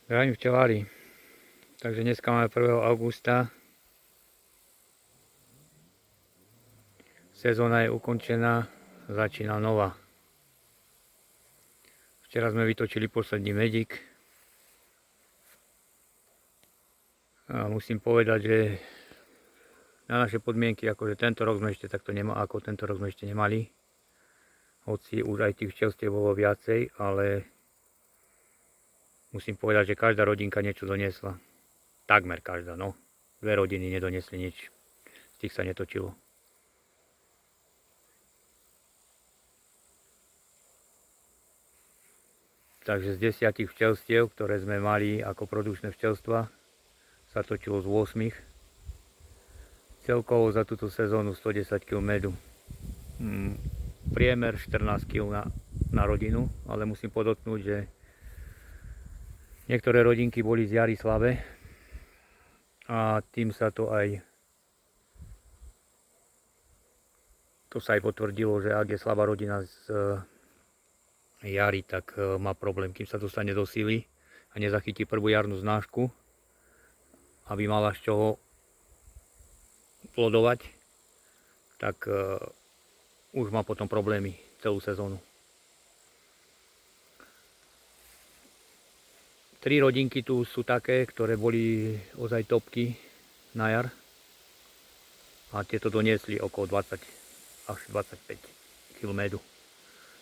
Drahí včelári, takže dneska máme 1. augusta. Sezóna je ukončená, začína nová. Včera sme vytočili posledný medík. A musím povedať, že na naše podmienky, akože tento rok sme ešte nemali. Hoci už aj tých včelstiev bolo viacej, ale musím povedať, že každá rodinka niečo doniesla. Takmer každá, no. 2 rodiny nedoniesli nič. Z tých sa netočilo. Takže z 10 včelstiev, ktoré sme mali ako produkčné včelstva, sa točilo z 8. Celkovo za túto sezónu 110 kg medu. Priemer 14 kg na rodinu, ale musím podotknúť, že niektoré rodinky boli z jary slabé a tým sa to aj potvrdilo, že ak je slabá rodina z jary, tak má problém, kým sa dostane do síly a nezachytí prvú jarnú znášku, aby mala z čoho plodovať, tak už má potom problémy celú sezónu. 3 rodinky tu sú také, ktoré boli ozaj topky na jar a tieto doniesli okolo 20 až 25 kg medu.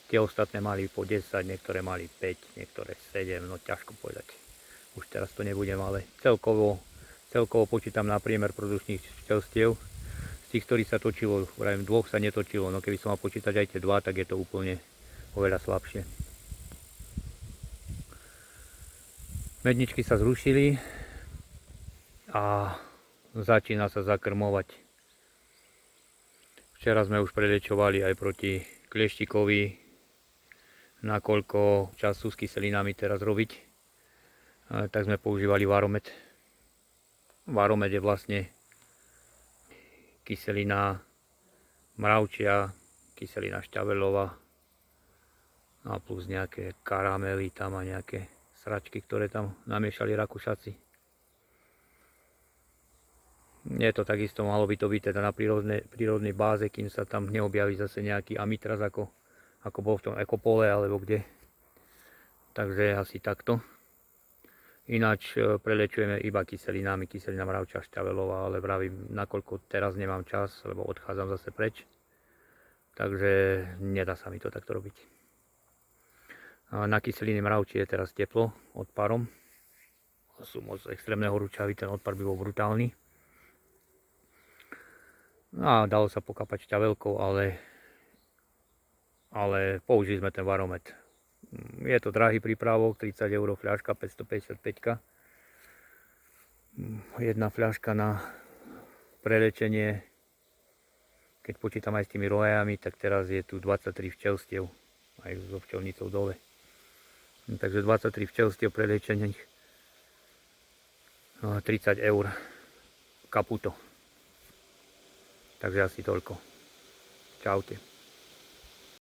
Tie ostatné mali po 10, niektoré mali 5, niektoré 7, no ťažko povedať. Už teraz to nebudem, ale celkovo počítam na priemer produkčných včelstiev. Z tých, ktorých sa točilo, vravím, 2 sa netočilo, no keby som mal počítať aj tie 2, tak je to úplne oveľa slabšie. Medničky sa zrušili a začína sa zakrmovať. Včera sme už preliečovali aj proti klieštikovi, nakoľko času s kyselinami teraz robiť, tak sme používali Varomet. Varomet je vlastne kyselina mravčia, kyselina šťaveľová a plus nejaké karamely tam a nejaké sračky, ktoré tam namiešali Rakúšaci. Nie to takisto, malo by to byť teda na prírodnej báze, kým sa tam neobjaví zase nejaký amitraz, ako bol v tom ekopole alebo kde. Takže asi takto. Ináč prelečujeme iba kyselinami, kyselina mravčia, šťaveľová, ale vravím, nakoľko teraz nemám čas, lebo odchádzam zase preč, takže nedá sa mi to takto robiť. Na kyseliny mravčie je teraz teplo odparom. Sú moc extrémne horúčavy, ten odpar by bol brutálny. A dalo sa pokapať šťaveľkou, ale použili sme ten Varomet. Je to drahý prípravok, 30 € fľaška, 555. Jedna fľaška na prelečenie, keď počítam aj s tými rohajami, tak teraz je tu 23 včelstiev, aj so včelnicou dole. Takže 23 včelstiev preliečených, 30 € kaputo. Takže asi toľko. Čaute.